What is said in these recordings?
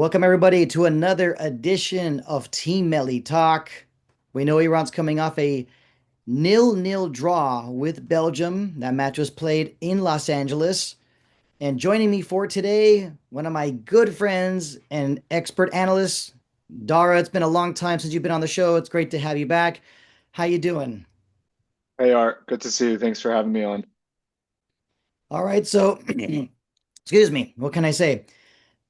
Welcome, everybody, to another edition of Team Melli Talk. We know Iran's coming off a nil-nil draw with Belgium. That match was played in Los Angeles. And joining me for today, one of my good friends and expert analysts, Dara. It's been a long time since you've been on the show. It's great to have you back. How you doing? Hey Art, good to see you. Thanks for having me on. All right, so excuse me. What can I say?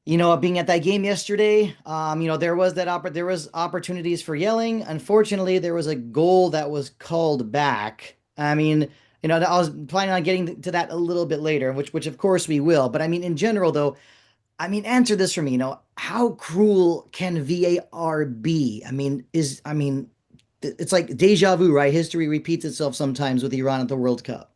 Being at that game yesterday, there was opportunities for yelling. Unfortunately, there was a goal that was called back. I was planning on getting to that a little bit later, which of course we will. But I mean, in general, though, answer this for me. How cruel can VAR be? It's like deja vu, right? History repeats itself sometimes with Iran at the World Cup.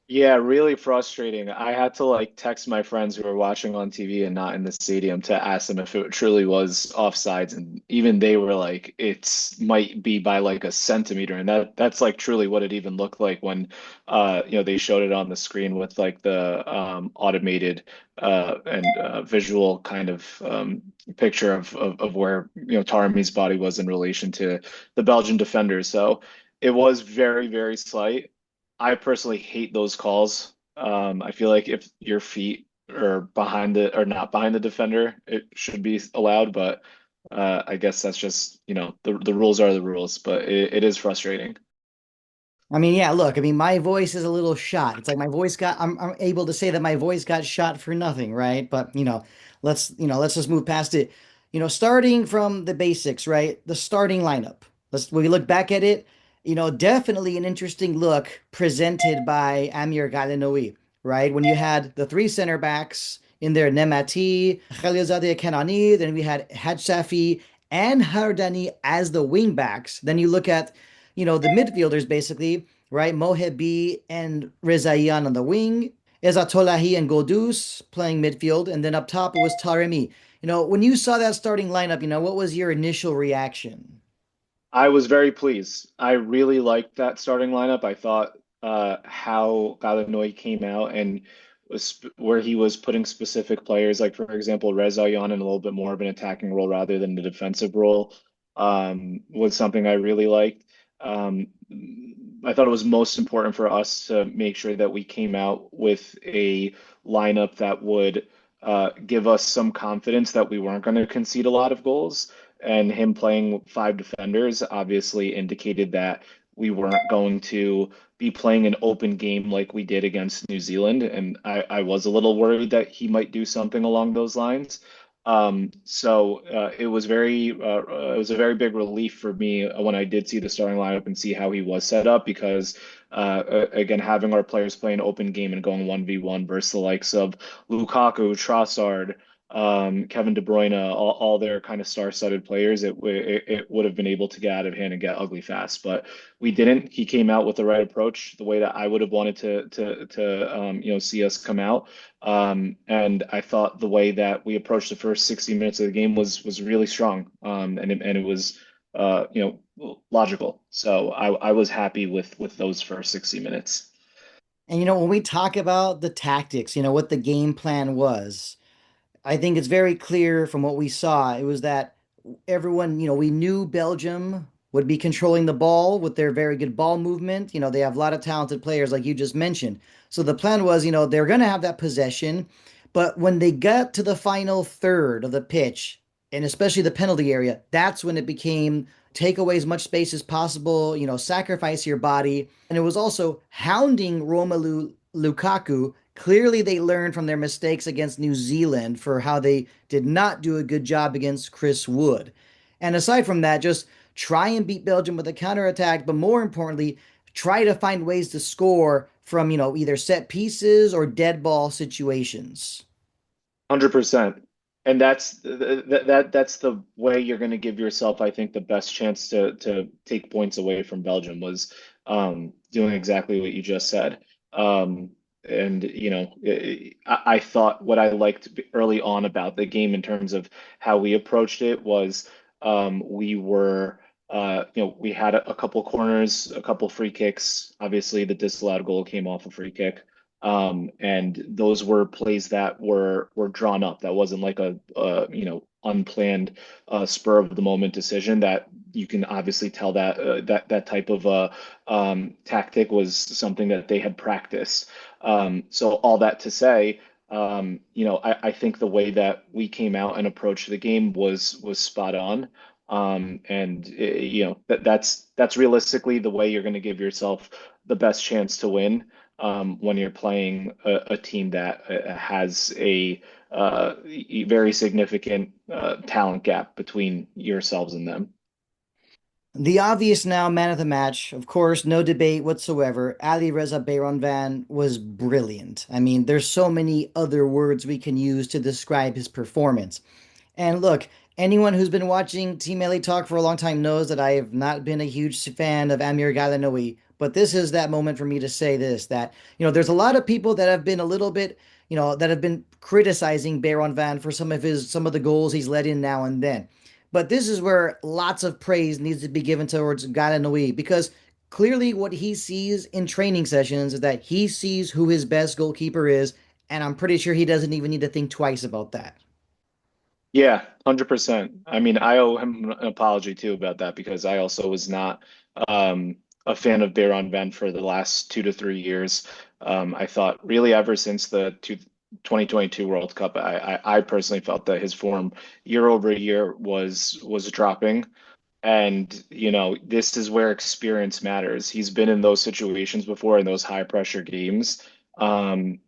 Yeah, really frustrating. I had to like text my friends who were watching on TV and not in the stadium to ask them if it truly was offsides, and even they were like, "It's might be by like a centimeter," and that's like truly what it even looked like when, they showed it on the screen with like the automated and visual kind of picture of where Taremi's body was in relation to the Belgian defenders. So it was very, very slight. I personally hate those calls. I feel like if your feet are behind the or not behind the defender, it should be allowed. But I guess that's just, the rules are the rules. But it is frustrating. Yeah, look, my voice is a little shot. It's like I'm able to say that my voice got shot for nothing, right? But, let's just move past it. Starting from the basics, right? The starting lineup. When we look back at it, definitely an interesting look presented by Amir Galinoui, right? When you had the three center backs in there, Nemati, Khalilzadeh Kenani, then we had Hadsafi and Hardani as the wing backs. Then you look at the midfielders basically, right? Mohebi and Rezaian on the wing, Ezatolahi and Godus playing midfield, and then up top it was Taremi. When you saw that starting lineup, what was your initial reaction? I was very pleased. I really liked that starting lineup. I thought how Gallinoi came out and where he was putting specific players, like for example, Reza Yan in a little bit more of an attacking role rather than the defensive role, was something I really liked. Um, I thought it was most important for us to make sure that we came out with a lineup that would give us some confidence that we weren't going to concede a lot of goals, and him playing five defenders obviously indicated that we weren't going to be playing an open game like we did against New Zealand. And I was a little worried that he might do something along those lines. It was a very big relief for me when I did see the starting lineup and see how he was set up because again, having our players play an open game and going 1v1 versus the likes of Lukaku, Trossard, Kevin De Bruyne, all their kind of star-studded players, it would have been able to get out of hand and get ugly fast. But we didn't. He came out with the right approach, the way that I would have wanted to see us come out. And I thought the way that we approached the first 60 minutes of the game was really strong. And it was logical. So I was happy with those first 60 minutes. And when we talk about the tactics, what the game plan was, I think it's very clear from what we saw. It was that everyone, we knew Belgium would be controlling the ball with their very good ball movement. They have a lot of talented players, like you just mentioned. So the plan was, they're going to have that possession. But when they got to the final third of the pitch, and especially the penalty area, that's when it became take away as much space as possible, sacrifice your body. And it was also hounding Romelu Lukaku. Clearly, they learned from their mistakes against New Zealand for how they did not do a good job against Chris Wood. And aside from that, just try and beat Belgium with a counterattack, but more importantly, try to find ways to score from, either set pieces or dead ball situations. 100%. And that's the way you're going to give yourself, I think, the best chance to take points away from Belgium was doing exactly what you just said. And I thought what I liked early on about the game in terms of how we approached it was we had a couple corners, a couple free kicks. Obviously, the disallowed goal came off a free kick. And those were plays that were drawn up. That wasn't like a unplanned spur of the moment decision that you can obviously tell that that type of tactic was something that they had practiced. So all that to say, I think the way that we came out and approached the game was spot on. And that's realistically the way you're going to give yourself the best chance to win when you're playing a team that has a very significant talent gap between yourselves and them. The obvious now man of the match, of course, no debate whatsoever. Ali Reza Bayronvan was brilliant. I mean, there's so many other words we can use to describe his performance. And look, anyone who's been watching Team Melli Talk for a long time knows that I have not been a huge fan of Amir Galanoui, but this is that moment for me to say this, that, there's a lot of people that have been a little bit, that have been criticizing Baron Van for some of the goals he's let in now and then. But this is where lots of praise needs to be given towards Galanoui because clearly what he sees in training sessions is that he sees who his best goalkeeper is, and I'm pretty sure he doesn't even need to think twice about that. Yeah, 100%. I mean, I owe him an apology too about that because I also was not a fan of Baron Van for the last 2 to 3 years. I thought really ever since the 2022 World Cup, I personally felt that his form year over year was dropping. And, this is where experience matters. He's been in those situations before in those high pressure games. And,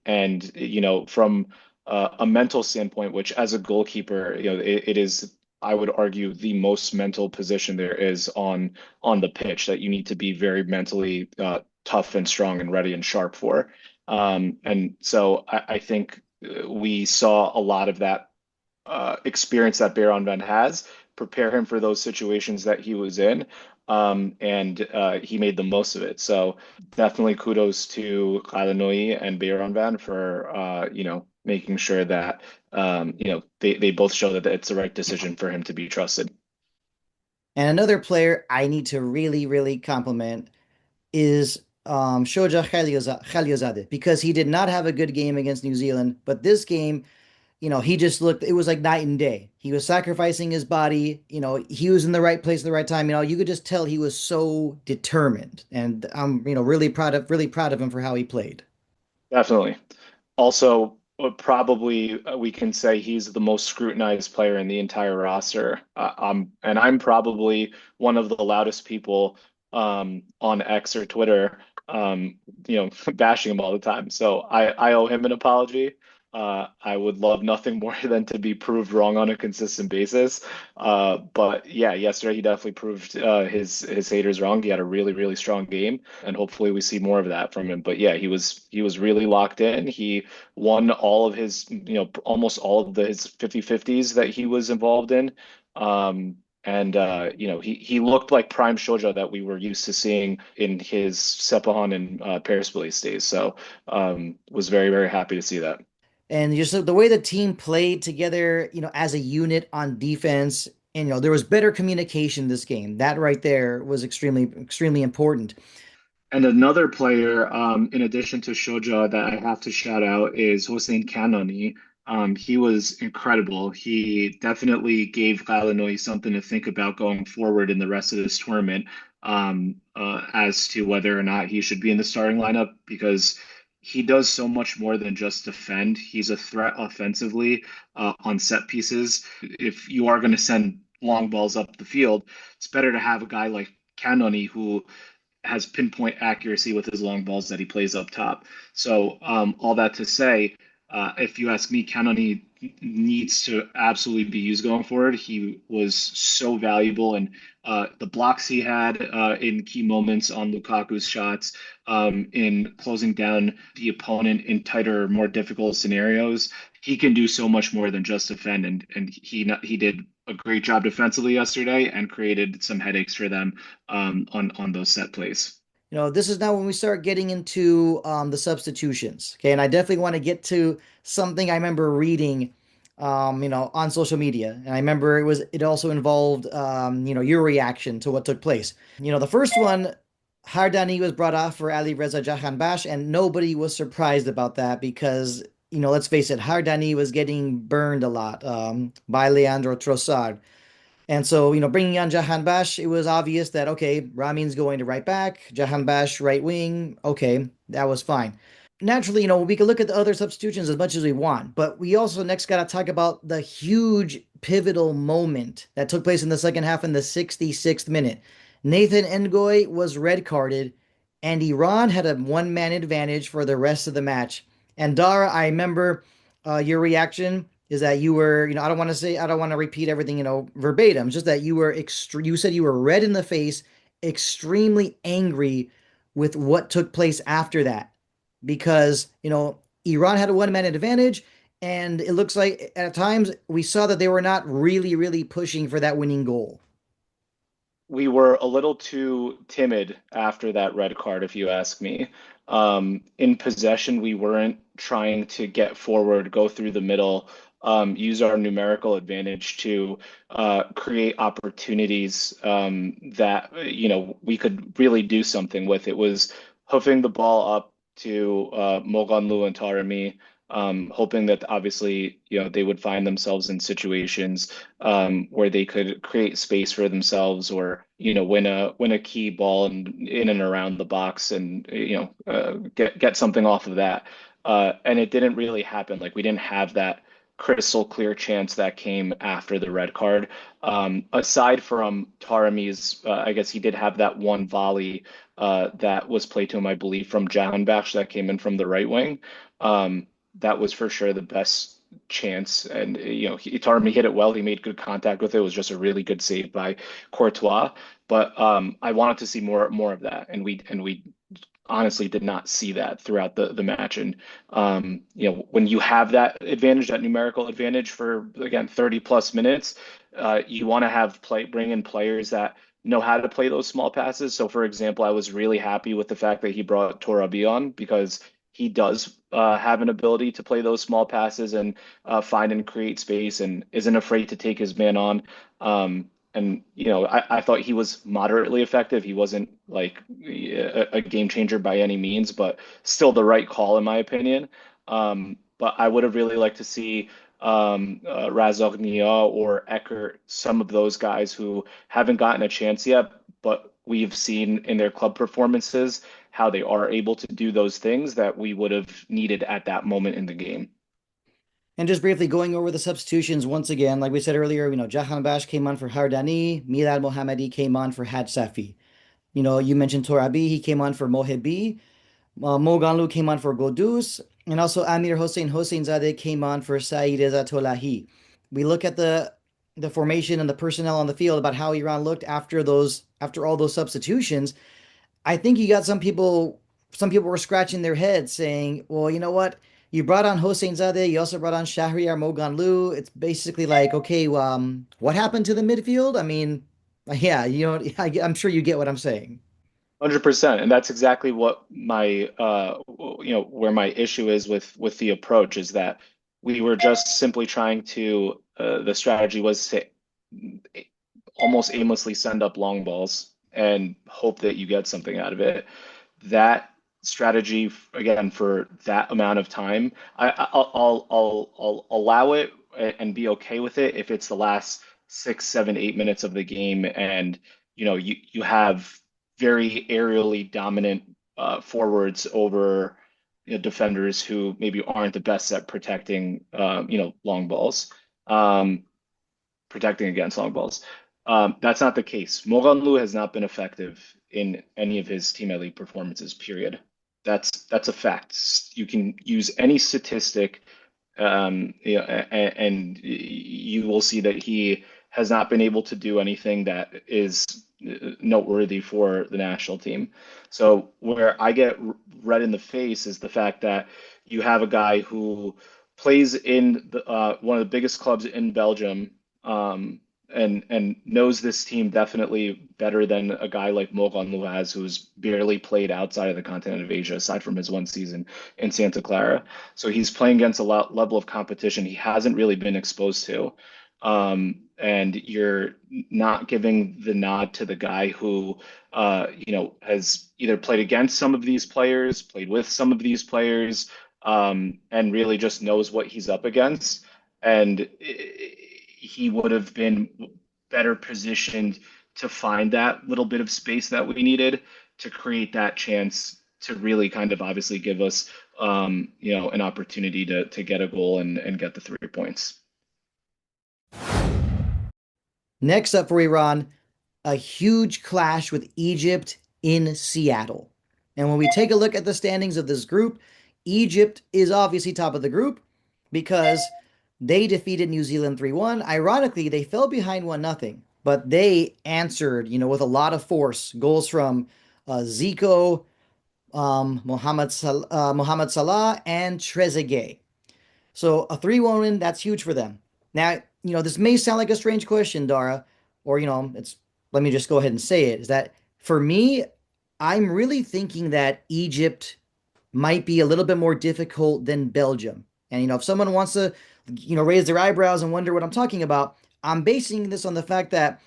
from a mental standpoint, which as a goalkeeper, it is, I would argue, the most mental position there is on the pitch that you need to be very mentally tough and strong and ready and sharp for. And so I think we saw a lot of that experience that Baron Van has, prepare him for those situations that he was in. And he made the most of it. So definitely kudos to Kyla Nui and Baron Van for making sure that they both show that it's the right decision for him to be trusted. And another player I need to really, really compliment is Shoja Khaliozadeh because he did not have a good game against New Zealand, but this game, he just looked, it was like night and day. He was sacrificing his body, he was in the right place at the right time. You could just tell he was so determined. And I'm, really proud of him for how he played. Definitely. Also, probably we can say he's the most scrutinized player in the entire roster. And I'm probably one of the loudest people on X or Twitter, bashing him all the time. So I owe him an apology. I would love nothing more than to be proved wrong on a consistent basis. But yeah, yesterday he definitely proved his haters wrong. He had a really, really strong game, and hopefully we see more of that from him. But yeah, he was really locked in. He won all of his, almost all of his 50-50s that he was involved in. And he looked like prime Shoja that we were used to seeing in his Sepahan and Persepolis days. So was very, very happy to see that. And just the way the team played together, as a unit on defense, and there was better communication this game. That right there was extremely, extremely important. And another player, in addition to Shoja, that I have to shout out is Hossein Kanoni. He was incredible. He definitely gave Galanoi something to think about going forward in the rest of this tournament, as to whether or not he should be in the starting lineup because he does so much more than just defend. He's a threat offensively, on set pieces. If you are going to send long balls up the field, it's better to have a guy like Kanoni who has pinpoint accuracy with his long balls that he plays up top. So all that to say, if you ask me, Kanoni needs to absolutely be used going forward. He was so valuable, and the blocks he had in key moments on Lukaku's shots, in closing down the opponent in tighter, more difficult scenarios. He can do so much more than just defend, and he did a great job defensively yesterday and created some headaches for them on those set plays. This is now when we start getting into the substitutions. Okay, and I definitely want to get to something I remember reading, on social media, and I remember it also involved, your reaction to what took place. The first one Hardani was brought off for Ali Reza Jahanbash, and nobody was surprised about that because, let's face it, Hardani was getting burned a lot by Leandro Trossard. And so, bringing on Jahanbash, it was obvious that, okay, Ramin's going to right back, Jahanbash right wing. Okay, that was fine. Naturally, we can look at the other substitutions as much as we want, but we also next got to talk about the huge pivotal moment that took place in the second half in the 66th minute. Nathan Ngoy was red carded, and Iran had a one-man advantage for the rest of the match. And Dara, I remember your reaction is that you were, I don't want to repeat everything, verbatim, just that you said you were red in the face, extremely angry with what took place after that because, Iran had a one-man advantage, and it looks like at times we saw that they were not really, really pushing for that winning goal. We were a little too timid after that red card, if you ask me. In possession, we weren't trying to get forward, go through the middle, use our numerical advantage to create opportunities that we could really do something with. It was hoofing the ball up to Moganlu and Taremi, hoping that obviously they would find themselves in situations where they could create space for themselves or win a key ball in and around the box and get something off of that. And it didn't really happen. Like we didn't have that crystal clear chance that came after the red card. Aside from Taremi's, I guess he did have that one volley that was played to him, I believe, from Jahanbakhsh that came in from the right wing. That was for sure the best chance. And Taremi hit it well. He made good contact with it. It was just a really good save by Courtois. But I wanted to see more of that, and we honestly did not see that throughout the match. And when you have that advantage, that numerical advantage for again 30 plus minutes, you want to bring in players that know how to play those small passes. So for example, I was really happy with the fact that he brought Torabi on because he does have an ability to play those small passes and find and create space and isn't afraid to take his man on. And I thought he was moderately effective. He wasn't like a game changer by any means, but still the right call in my opinion. But I would have really liked to see Razornia or Eckert, some of those guys who haven't gotten a chance yet, but we've seen in their club performances how they are able to do those things that we would have needed at that moment in the game. And just briefly going over the substitutions once again, like we said earlier, Jahan Bash came on for Hardani, Milad Mohammadi came on for Had Safi. You mentioned Torabi, he came on for Mohebi. Moganlu came on for Godus, and also Amir Hossein Hossein came on for Saeed Ezatolahi. We look at the formation and the personnel on the field about how Iran looked after all those substitutions. I think you got some people were scratching their heads saying, well, you know what? You brought on Hossein Zadeh, you also brought on Shahriar Moganlu. It's basically like, okay, what happened to the midfield? I mean, yeah, I'm sure you get what I'm saying. 100%. And that's exactly what my where my issue is with the approach is that we were just simply trying to the strategy was to almost aimlessly send up long balls and hope that you get something out of it. That strategy again for that amount of time, I'll allow it and be okay with it if it's the last 6, 7, 8 minutes of the game and you have very aerially dominant forwards over defenders who maybe aren't the best at protecting long balls, um, protecting against long balls. That's not the case. Moranlu has not been effective in any of his Team Melli performances, period. That's a fact. You can use any statistic, and you will see that he has not been able to do anything that is noteworthy for the national team. So where I get red in the face is the fact that you have a guy who plays in one of the biggest clubs in Belgium, and knows this team definitely better than a guy like Mogan Luaz, who's barely played outside of the continent of Asia, aside from his one season in Santa Clara. So he's playing against a level of competition he hasn't really been exposed to. and you're not giving the nod to the guy who, has either played against some of these players, played with some of these players, and really just knows what he's up against. And he would have been better positioned to find that little bit of space that we needed to create that chance to really kind of obviously give us, an opportunity to get a goal and get the 3 points. Next up for Iran, a huge clash with Egypt in Seattle. And when we take a look at the standings of this group, Egypt is obviously top of the group because they defeated New Zealand 3-1. Ironically, they fell behind 1-0, but they answered, with a lot of force. Goals from Zico, Mohamed Salah, and Trezeguet. So a 3-1 win, that's huge for them. Now, this may sound like a strange question, Dara, or, it's, let me just go ahead and say it, is that for me, I'm really thinking that Egypt might be a little bit more difficult than Belgium. And, if someone wants to, raise their eyebrows and wonder what I'm talking about, I'm basing this on the fact that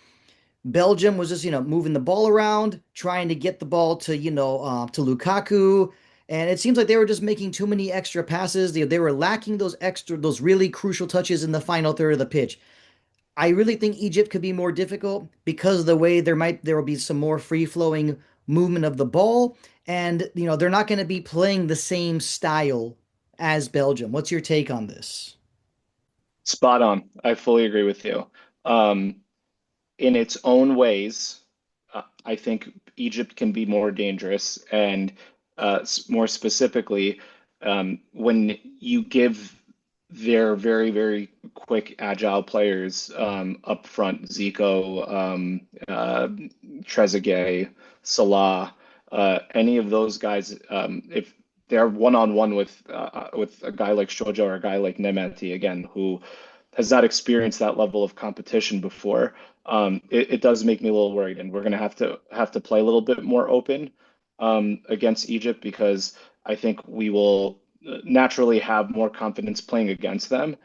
Belgium was just, moving the ball around, trying to get the ball to, to Lukaku. And it seems like they were just making too many extra passes. They were lacking those really crucial touches in the final third of the pitch. I really think Egypt could be more difficult because of the way there will be some more free flowing movement of the ball. And, they're not going to be playing the same style as Belgium. What's your take on this? Spot on. I fully agree with you. Um, in its own ways, I think Egypt can be more dangerous. And more specifically, when you give their very, very quick, agile players up front, Zico, Trezeguet, Salah, any of those guys, if they're one-on-one with a guy like Shoja or a guy like Nemeti, again, who has not experienced that level of competition before, it does make me a little worried, and we're going to have to play a little bit more open against Egypt because I think we will naturally have more confidence playing against them.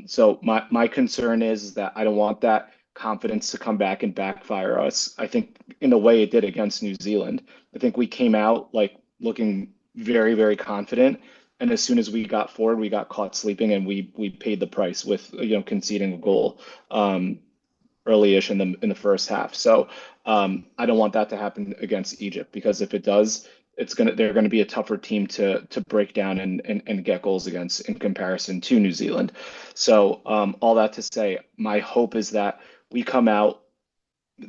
So my concern is that I don't want that confidence to come back and backfire us. I think in a way it did against New Zealand. I think we came out like looking very, very confident. And as soon as we got forward, we got caught sleeping, and we paid the price with conceding a goal early-ish in the first half. So I don't want that to happen against Egypt because if it does, they're gonna be a tougher team to break down and get goals against in comparison to New Zealand. So all that to say, my hope is that we come out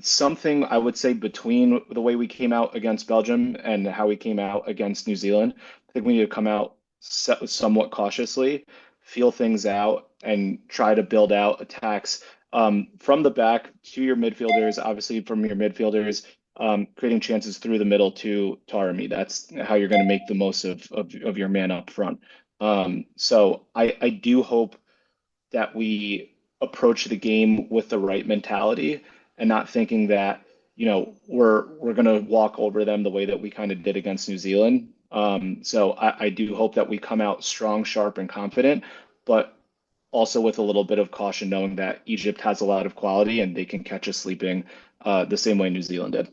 something I would say between the way we came out against Belgium and how we came out against New Zealand. I think we need to come out somewhat cautiously, feel things out, and try to build out attacks from the back to your midfielders, obviously from your midfielders, creating chances through the middle to Taremi. That's how you're going to make the most of your man up front. So I do hope that we approach the game with the right mentality and not thinking that, we're gonna walk over them the way that we kind of did against New Zealand. So I do hope that we come out strong, sharp, and confident, but also with a little bit of caution, knowing that Egypt has a lot of quality and they can catch us sleeping the same way New Zealand did.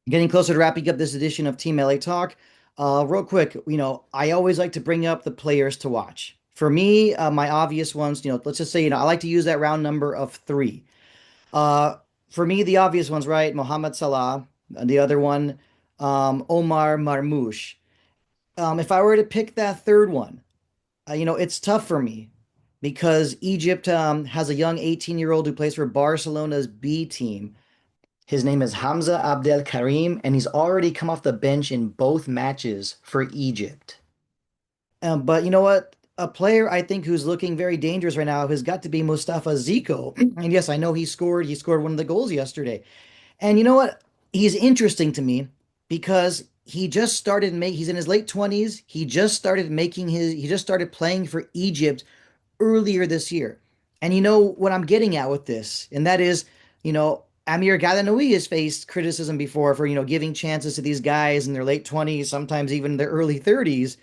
Getting closer to wrapping up this edition of Team Melli Talk. Real quick, I always like to bring up the players to watch. For me, my obvious ones, let's just say, I like to use that round number of three. Uh, for me, the obvious ones, right? Mohamed Salah. The other one, Omar Marmoush. If I were to pick that third one, it's tough for me because Egypt has a young 18-year-old who plays for Barcelona's B team. His name is Hamza Abdel Karim, and he's already come off the bench in both matches for Egypt. But you know what? A player I think who's looking very dangerous right now has got to be Mustafa Zico. And yes, I know he scored. He scored one of the goals yesterday. And you know what? He's interesting to me because he's in his late 20s. He just started playing for Egypt earlier this year. And you know what I'm getting at with this, and that is, Amir Galanoui has faced criticism before for, giving chances to these guys in their late 20s, sometimes even their early 30s.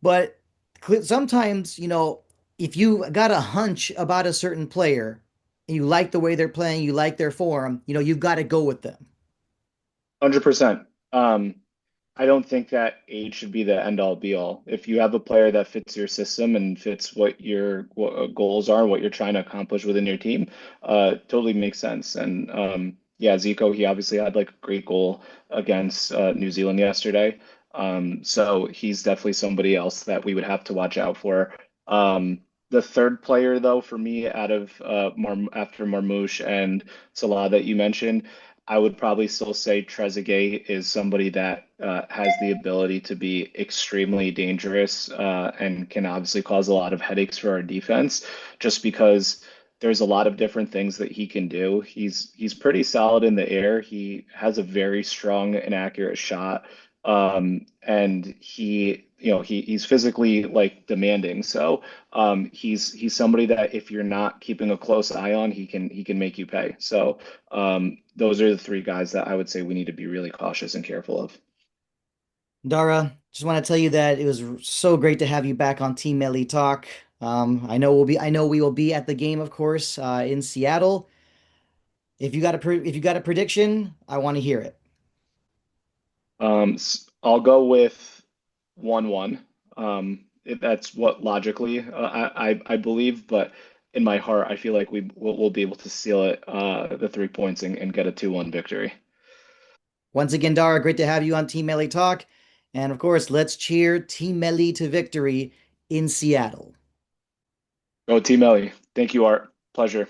But sometimes, if you got a hunch about a certain player, and you like the way they're playing, you like their form, you've got to go with them. 100%. I don't think that age should be the end all be all. If you have a player that fits your system and fits what goals are, what you're trying to accomplish within your team, totally makes sense. And yeah, Zico, he obviously had like a great goal against New Zealand yesterday. So he's definitely somebody else that we would have to watch out for. The third player, though, for me, out of after Marmoush and Salah that you mentioned. I would probably still say Trezeguet is somebody that has the ability to be extremely dangerous and can obviously cause a lot of headaches for our defense, just because there's a lot of different things that he can do. He's pretty solid in the air. He has a very strong and accurate shot, and he's physically like demanding. So he's somebody that if you're not keeping a close eye on, he can make you pay. So. Those are the three guys that I would say we need to be really cautious and careful of. Dara, just want to tell you that it was so great to have you back on Team Melli Talk. I know we will be at the game, of course, in Seattle. If you got a prediction, I want to hear it. I'll go with 1-1. If that's what logically I believe, but in my heart, I feel like we'll be able to seal it, the 3 points and get a 2-1 victory. Once again, Dara, great to have you on Team Melli Talk. And of course, let's cheer Team Melli to victory in Seattle. Go Team Ellie. Thank you, Art. Pleasure.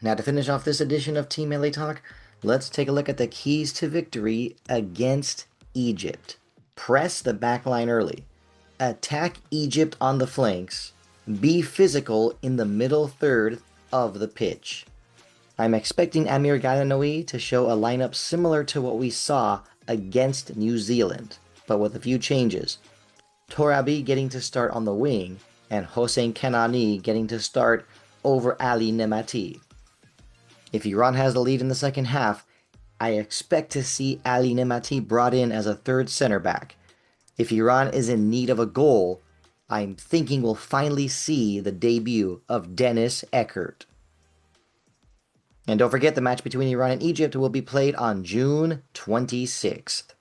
Now, to finish off this edition of Team Melli Talk, let's take a look at the keys to victory against Egypt. Press the back line early. Attack Egypt on the flanks. Be physical in the middle third of the pitch. I'm expecting Amir Ghananoui to show a lineup similar to what we saw against New Zealand, but with a few changes. Torabi getting to start on the wing, and Hossein Kenani getting to start over Ali Nemati. If Iran has the lead in the second half, I expect to see Ali Nemati brought in as a third center back. If Iran is in need of a goal, I'm thinking we'll finally see the debut of Dennis Eckert. And don't forget, the match between Iran and Egypt will be played on June 26th.